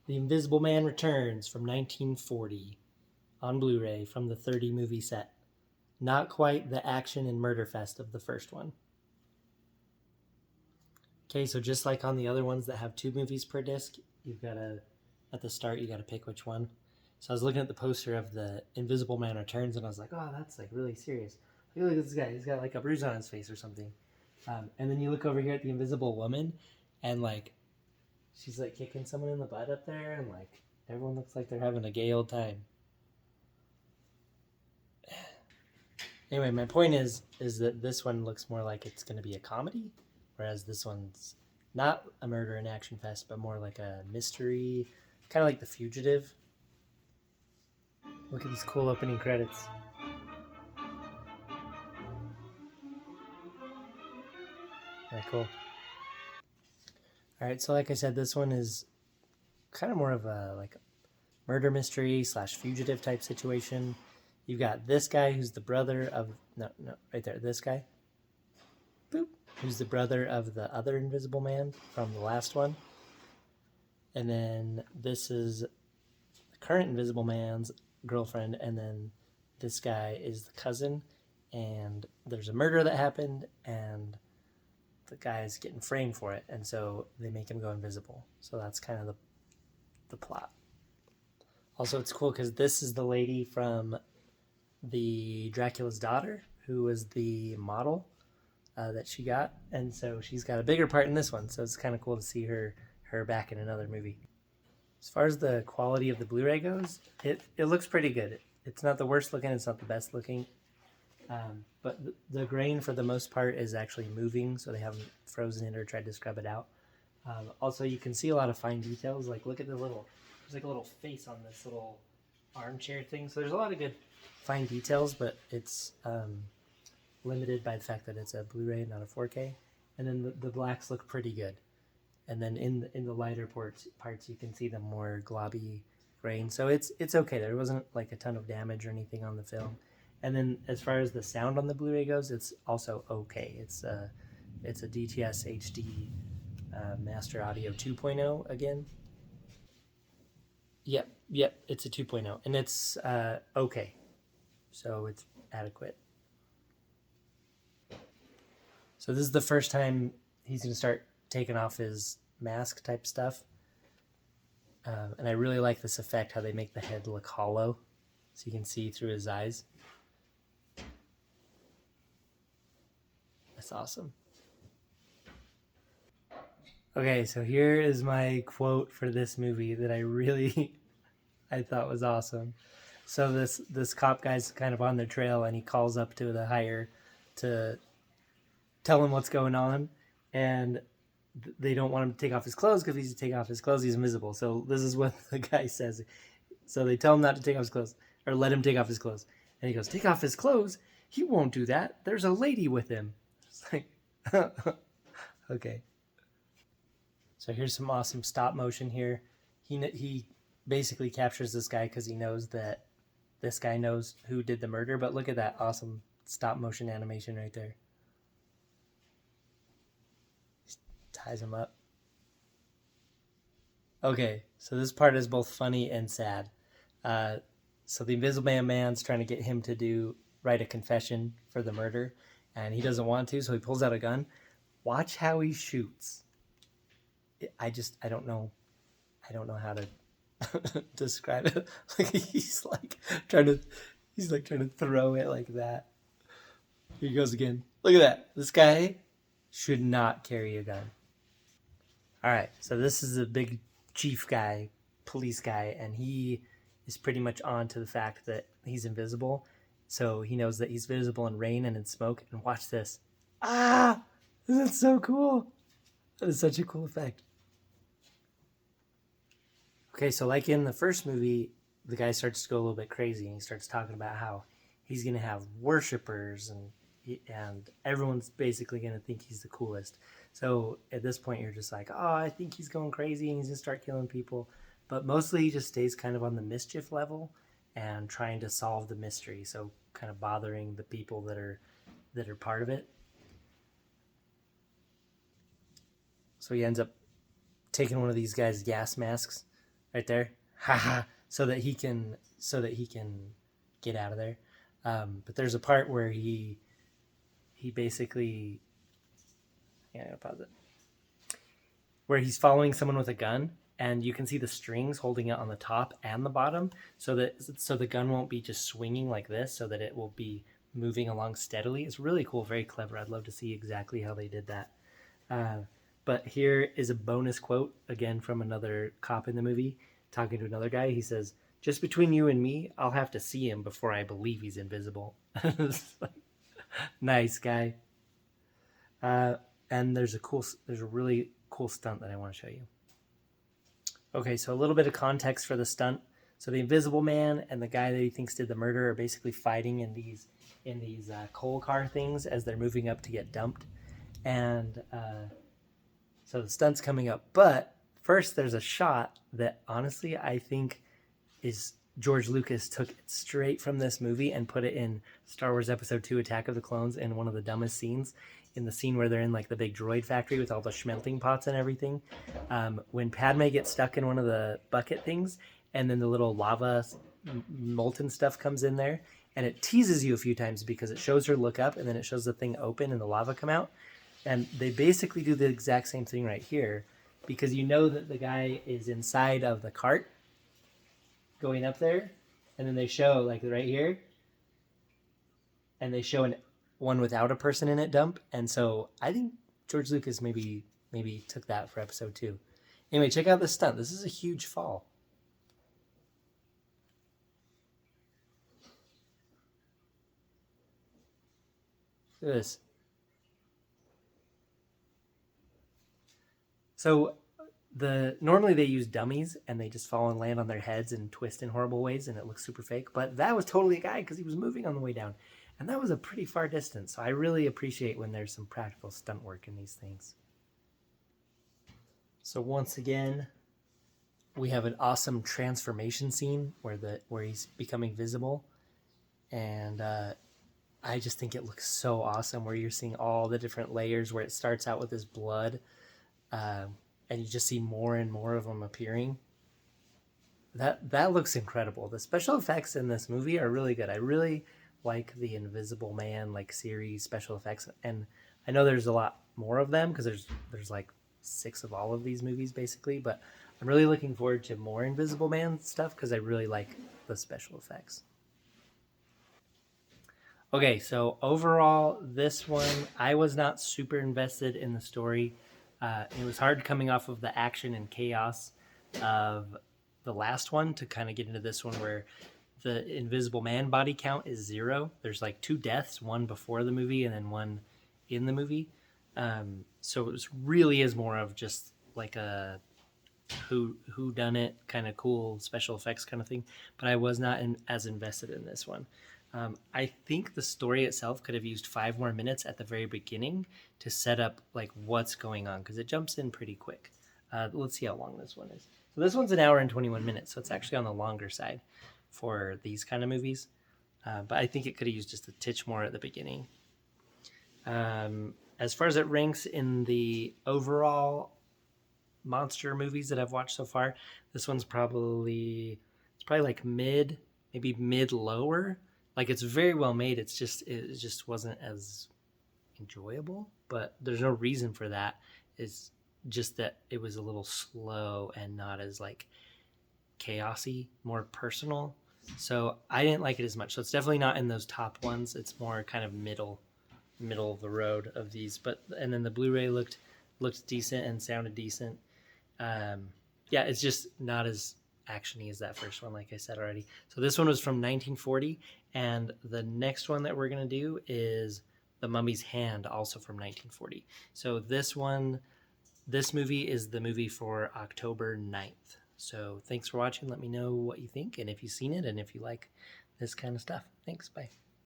The Invisible Man Returns from 1940 on Blu-ray from the 30 movie set. Not quite the action and murder fest of the first one. Okay, so just like on the other ones that have 2 movies per disc, you've got to, at the start, you got to pick which one. So I was looking at the poster of the Invisible Man Returns, and I was like, oh, that's like really serious. Look at this guy. He's got like a bruise on his face or something. And then you look over here at the Invisible Woman, and like, she's like kicking someone in the butt up there, and like, everyone looks like they're having a gay old time. Anyway, my point is that this one looks more like it's going to be a comedy, whereas this one's not a murder and action fest, but more like a mystery, kind of like The Fugitive. Look at these cool opening credits. Very cool. All right, so like I said, this one is kind of more of a like murder mystery / fugitive type situation. You've got this guy who's the brother of right there, this guy, boop, who's the brother of the other Invisible Man from the last one, and then this is the current Invisible Man's girlfriend, and then this guy is the cousin, and there's a murder that happened, and the guy's getting framed for it, and so they make him go invisible. So that's kind of the plot. Also, it's cool because this is the lady from the Dracula's Daughter, who was the model that she got, and so she's got a bigger part in this one, so it's kind of cool to see her back in another movie. As far as the quality of the Blu-ray goes, it looks pretty good. It's not the worst looking, it's not the best looking, but the grain for the most part is actually moving, so they haven't frozen it or tried to scrub it out. Also, you can see a lot of fine details, like look at there's like a little face on this little armchair thing, so there's a lot of good fine details, but it's limited by the fact that it's a Blu-ray, not a 4K. And then the blacks look pretty good. And then in the lighter parts, you can see the more globby grain. So it's okay. There wasn't like a ton of damage or anything on the film. And then as far as the sound on the Blu-ray goes, it's also okay. It's a DTS HD Master Audio 2.0 again. Yep, it's a 2.0, and it's okay. So it's adequate. So this is the first time he's going to start taking off his mask type stuff. And I really like this effect, how they make the head look hollow, so you can see through his eyes. That's awesome. Okay, so here is my quote for this movie that I thought was awesome. So this cop guy's kind of on their trail, and he calls up to the hire to tell him what's going on, and they don't want him to take off his clothes, because if he's to take off his clothes, he's invisible. So this is what the guy says. So they tell him not to take off his clothes, or let him take off his clothes. And he goes, take off his clothes? He won't do that. There's a lady with him. It's like, okay. So here's some awesome stop motion here. He basically captures this guy because he knows that this guy knows who did the murder. But look at that awesome stop motion animation right there. Just ties him up. Okay, so this part is both funny and sad. So the Invisible Man's trying to get him to write a confession for the murder, and he doesn't want to, so he pulls out a gun. Watch how he shoots. I don't know how to describe it. Like he's trying to throw it like that. Here he goes again. Look at that. This guy should not carry a gun. All right, so this is a big chief guy, police guy, and he is pretty much on to the fact that he's invisible. So he knows that he's visible in rain and in smoke. And watch this. Ah! That's so cool. That is such a cool effect. Okay, so like in the first movie, the guy starts to go a little bit crazy, and he starts talking about how he's going to have worshipers, and everyone's basically going to think he's the coolest. So at this point, you're just like, oh, I think he's going crazy, and he's going to start killing people. But mostly he just stays kind of on the mischief level and trying to solve the mystery, so kind of bothering the people that are part of it. So he ends up taking one of these guys' gas masks right there, haha, so that he can get out of there. But there's a part where he basically, yeah, I'm gonna pause it, where he's following someone with a gun, and you can see the strings holding it on the top and the bottom, so the gun won't be just swinging like this, so that it will be moving along steadily. It's really cool, very clever. I'd love to see exactly how they did that. Uh, but here is a bonus quote again from another cop in the movie talking to another guy. He says, "Just between you and me, I'll have to see him before I believe he's invisible." Nice guy. Uh, and there's a really cool stunt that I want to show you. Okay, so a little bit of context for the stunt. So the Invisible Man and the guy that he thinks did the murder are basically fighting in these coal car things as they're moving up to get dumped, and so the stunt's coming up. But first, there's a shot that honestly I think is George Lucas took it straight from this movie and put it in Star Wars Episode 2 Attack of the Clones in one of the dumbest scenes, in the scene where they're in like the big droid factory with all the smelting pots and everything. When Padme gets stuck in one of the bucket things, and then the little lava molten stuff comes in there, and it teases you a few times because it shows her look up and then it shows the thing open and the lava come out. And they basically do the exact same thing right here, because you know that the guy is inside of the cart going up there, and then they show like right here, and they show one without a person in it dump. And so I think George Lucas maybe took that for episode 2. Anyway, check out this stunt. This is a huge fall. Look at this. So normally they use dummies and they just fall and land on their heads and twist in horrible ways and it looks super fake. But that was totally a guy because he was moving on the way down, and that was a pretty far distance. So I really appreciate when there's some practical stunt work in these things. So once again, we have an awesome transformation scene where he's becoming visible, and I just think it looks so awesome. Where you're seeing all the different layers, where it starts out with his blood, and you just see more and more of them appearing. That looks incredible. The special effects in this movie are really good. I really like the Invisible Man like series special effects, and I know there's a lot more of them because there's like 6 of all of these movies basically. But I'm really looking forward to more Invisible Man stuff because I really like the special effects. Okay, so overall, this one I was not super invested in the story. It was hard coming off of the action and chaos of the last one to kind of get into this one where the Invisible Man body count is 0. There's like 2 deaths, one before the movie and then one in the movie. So it was really is more of just like a who done it kind of cool special effects kind of thing. But I was not as invested in this one. I think the story itself could have used 5 more minutes at the very beginning to set up like what's going on, because it jumps in pretty quick. Let's see how long this one is. So this one's an hour and 21 minutes, so it's actually on the longer side for these kind of movies. But I think it could have used just a titch more at the beginning. As far as it ranks in the overall monster movies that I've watched so far, this one's probably like mid, maybe mid lower. Like it's very well made. It just wasn't as enjoyable, but there's no reason for that. It's just that it was a little slow and not as like chaosy, more personal. So I didn't like it as much. So it's definitely not in those top ones. It's more kind of middle of the road of these. But and then the Blu-ray looked decent and sounded decent. Yeah, it's just not as actiony as that first one, like I said already. So this one was from 1940, and the next one that we're gonna do is The Mummy's Hand, also from 1940. So this movie is the movie for October 9th. So thanks for watching. Let me know what you think and if you've seen it and if you like this kind of stuff. Thanks. Bye.